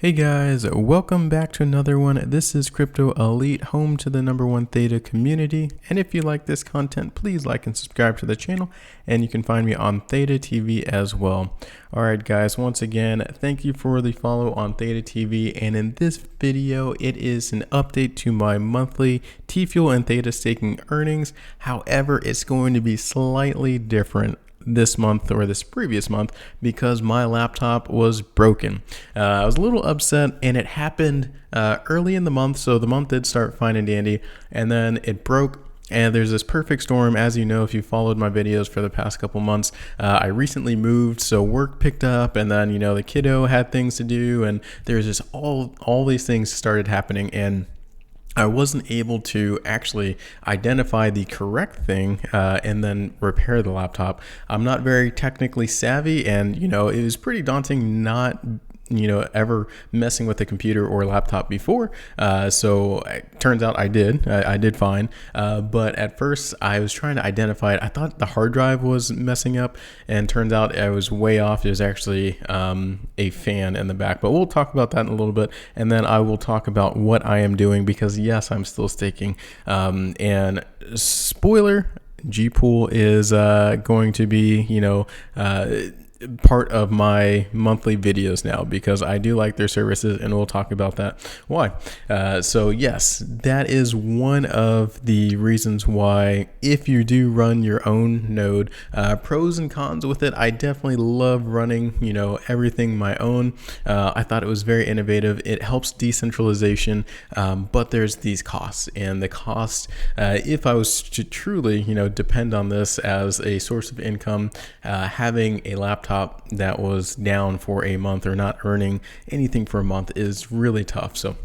Hey guys, welcome back to another one. This is Crypto Elite, home to the #1 Theta community. And if you like this content, please like and subscribe to the channel. And you can find me on Theta TV as well. All right, guys, once again, thank you for the follow on Theta TV. And in this video, it is an update to my monthly TFUEL and Theta staking earnings. However, it's going to be slightly different this month or this previous month because my laptop was broken. I was a little upset, and it happened early in the month, so the month did start fine and dandy, and then it broke. And there's this perfect storm. As you know, if you followed my videos for the past couple months, I recently moved, so work picked up, and then the kiddo had things to do, and there's just all these things started happening, and I wasn't able to actually identify the correct thing and then repair the laptop. I'm not very technically savvy, and it was pretty daunting not ever messing with a computer or laptop before. So it turns out I did fine. But at first I was trying to identify it. I thought the hard drive was messing up, and turns out I was way off. It was actually a fan in the back, but we'll talk about that in a little bit. And then I will talk about what I am doing, because yes, I'm still staking. And spoiler, GPool is going to be, part of my monthly videos now, because I do like their services, and we'll talk about that why. So yes, that is one of the reasons why, if you do run your own node, pros and cons with it. I definitely love running everything my own. I thought it was very innovative. It helps decentralization, but there's these costs, and the cost, if I was to truly depend on this as a source of income, having a laptop that was down for a month or not earning anything for a month is really tough. So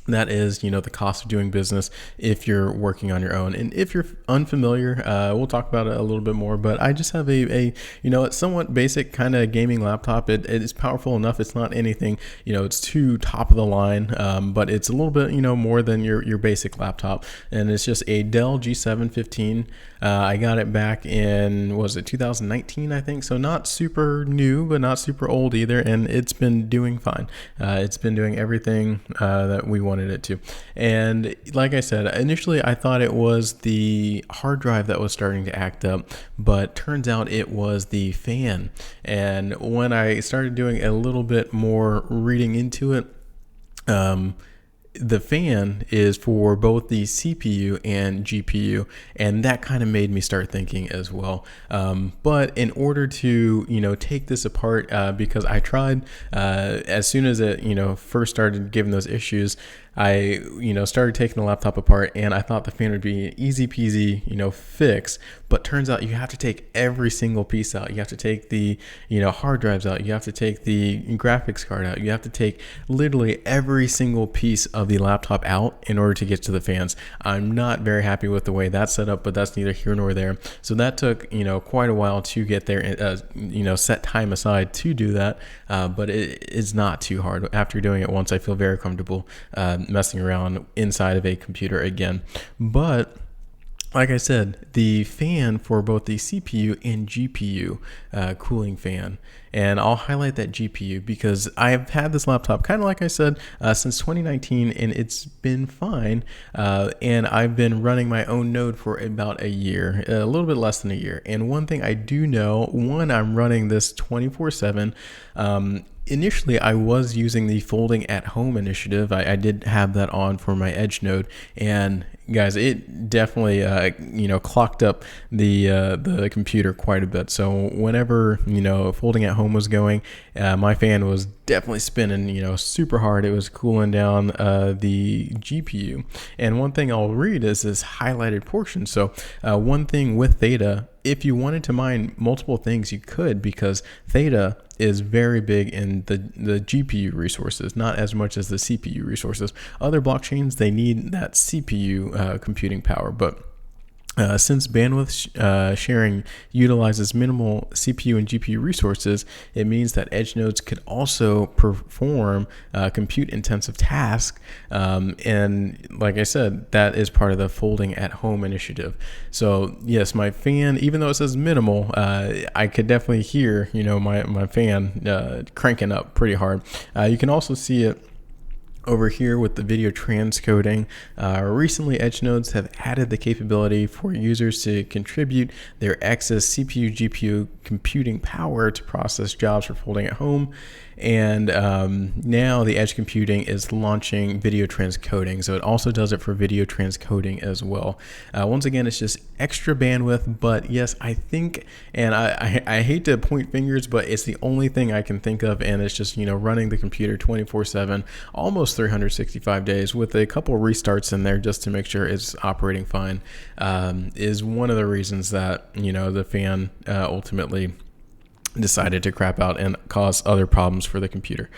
that is, the cost of doing business if you're working on your own. And if you're unfamiliar, we'll talk about it a little bit more, but I just have a it's somewhat basic kind of gaming laptop. It is powerful enough. It's not anything, it's too top of the line, but it's a little bit, more than your basic laptop. And it's just a Dell G715. I got it back in, was it 2019, I think? So not super new, but not super old either. And it's been doing fine. It's been doing everything that we wanted it to. And like I said, initially I thought it was the hard drive that was starting to act up, but turns out it was the fan. And when I started doing a little bit more reading into it, the fan is for both the CPU and GPU, and that kind of made me start thinking as well. But in order to take this apart, because I tried as soon as it first started giving those issues, I started taking the laptop apart, and I thought the fan would be an easy peasy fix, but turns out you have to take every single piece out. You have to take the hard drives out, you have to take the graphics card out, you have to take literally every single piece of the laptop out in order to get to the fans. I'm not very happy with the way that's set up, but that's neither here nor there. So that took quite a while to get there, set time aside to do that, but it is not too hard. After doing it once, I feel very comfortable messing around inside of a computer again. But like I said, the fan for both the CPU and GPU cooling fan. And I'll highlight that GPU because I've had this laptop, kind of like I said, since 2019, and it's been fine. And I've been running my own node for about a year, a little bit less than a year. And one thing I do know, I'm running this 24/7. Initially, I was using the folding at home initiative. I did have that on for my Edge node, and guys, it definitely clocked up the computer quite a bit. So whenever folding at home was going, my fan was definitely spinning super hard. It was cooling down the GPU. And one thing I'll read is this highlighted portion. So one thing with Theta, if you wanted to mine multiple things, you could, because Theta is very big in the GPU resources, not as much as the CPU resources. Other blockchains, they need that CPU computing power, but Since bandwidth sharing utilizes minimal CPU and GPU resources, it means that edge nodes could also perform compute-intensive tasks. And like I said, that is part of the folding at home initiative. So yes, my fan, even though it says minimal, I could definitely hear, my fan cranking up pretty hard. You can also see it over here with the video transcoding. Recently, edge nodes have added the capability for users to contribute their excess CPU, GPU computing power to process jobs for folding at home. And now the edge computing is launching video transcoding. So it also does it for video transcoding as well. Once again, it's just extra bandwidth, but yes, I think, and I hate to point fingers, but it's the only thing I can think of. And it's just, running the computer 24/7, almost 365 days with a couple restarts in there just to make sure it's operating fine, is one of the reasons that, the fan ultimately decided to crap out and cause other problems for the computer.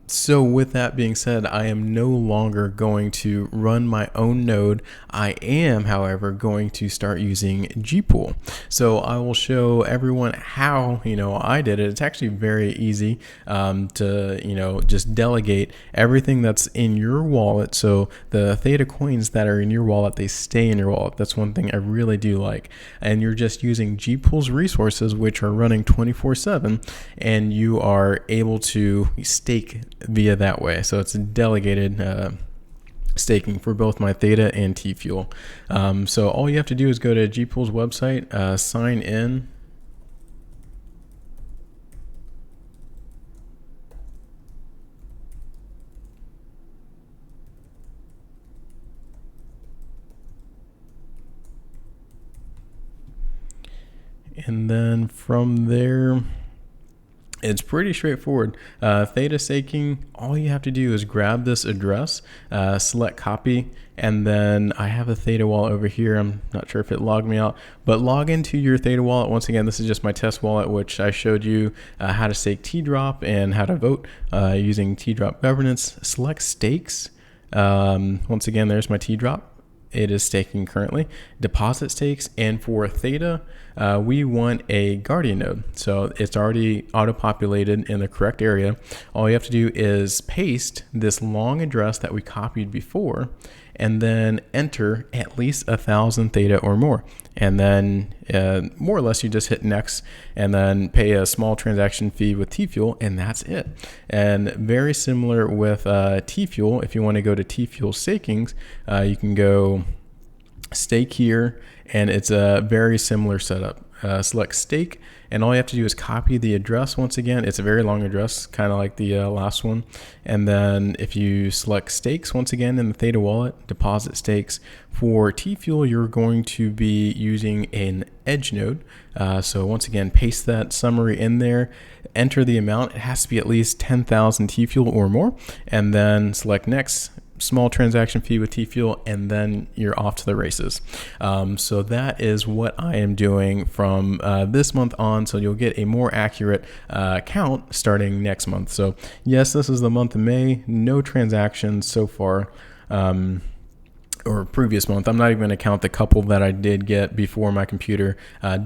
So with that being said, I am no longer going to run my own node. I am, however, going to start using GPool. So I will show everyone how, I did it. It's actually very easy to, just delegate everything that's in your wallet. So the Theta coins that are in your wallet, they stay in your wallet. That's one thing I really do like. And you're just using GPool's resources, which are running 24/7, and you are able to stake via that way. So it's delegated staking for both my Theta and TFUEL. So all you have to do is go to GPool's website, sign in. And then from there, it's pretty straightforward. Theta staking, all you have to do is grab this address, select copy, and then I have a Theta wallet over here. I'm not sure if it logged me out, but log into your Theta wallet. Once again, this is just my test wallet, which I showed you how to stake T-Drop and how to vote using T-Drop governance. Select stakes. Once again, there's my T-Drop. It is staking currently. Deposit stakes, and for Theta, we want a Guardian node. So it's already auto-populated in the correct area. All you have to do is paste this long address that we copied before, and then enter at least 1,000 Theta or more. And then more or less you just hit next and then pay a small transaction fee with TFUEL, and that's it. And very similar with TFUEL, if you want to go to TFUEL stakings, you can go stake here, and it's a very similar setup. Select stake, and all you have to do is copy the address. Once again, it's a very long address, kind of like the last one. And then if you select stakes, once again in the Theta wallet, deposit stakes. For TFUEL, you're going to be using an edge node. So once again, paste that summary in there, enter the amount. It has to be at least 10,000 TFUEL or more, and then select next. Small transaction fee with TFUEL, and then you're off to the races. So that is what I am doing from this month on. So you'll get a more accurate count starting next month. So yes, this is the month of May. No transactions so far. Or previous month. I'm not even going to count the couple that I did get before my computer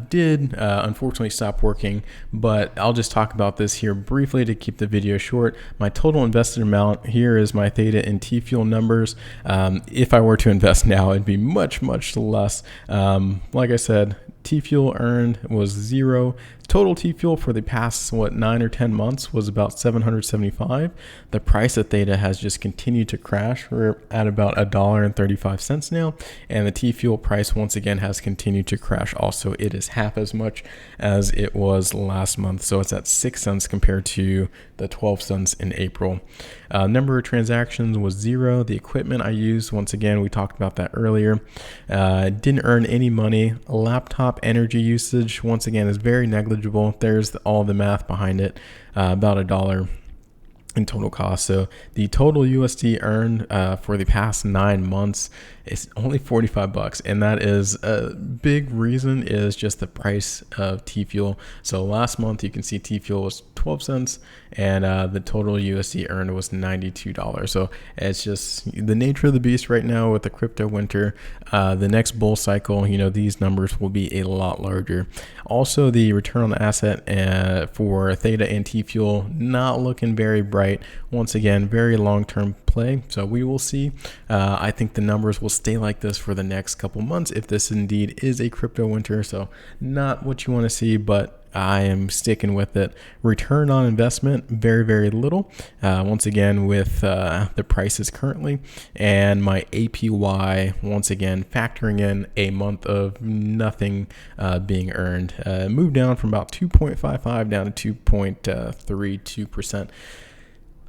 did unfortunately stop working, but I'll just talk about this here briefly to keep the video short. My total invested amount here is my Theta and TFUEL numbers. If I were to invest now, it'd be much, much less. Like I said, TFUEL earned was 0. Total TFUEL for the past 9 or 10 months was about 775. The price of Theta has just continued to crash. We're at about $1.35 now, and the TFUEL price once again has continued to crash. Also, it is half as much as it was last month, so it's at 6 cents compared to the 12 cents in April. Number of transactions was 0. The equipment I used, once again, we talked about that earlier. Didn't earn any money. Laptop energy usage, once again, is very negligible. There's all the math behind it, about $1 in total cost. So the total USD earned for the past 9 months is only $45, and that is a big reason is just the price of TFUEL. So last month you can see TFUEL was 12 cents, and the total USD earned was $92. So it's just the nature of the beast right now with the crypto winter. The next bull cycle, these numbers will be a lot larger. Also, the return on the asset for Theta and TFUEL not looking very bright. Once again, very long-term play. So we will see. I think the numbers will stay like this for the next couple months if this indeed is a crypto winter. So not what you want to see, but I am sticking with it. Return on investment, very, very little. Once again, with the prices currently, and my APY, once again, factoring in a month of nothing being earned, moved down from about 2.55 down to 2.32%.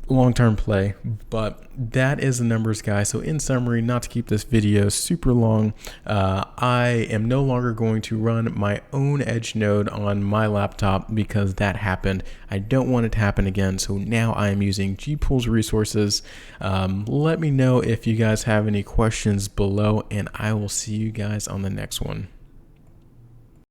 Long-term play, but that is the numbers, guys. So in summary, not to keep this video super long, I am no longer going to run my own edge node on my laptop because that happened. I don't want it to happen again, so now I am using GPool's resources. Let me know if you guys have any questions below, and I will see you guys on the next one.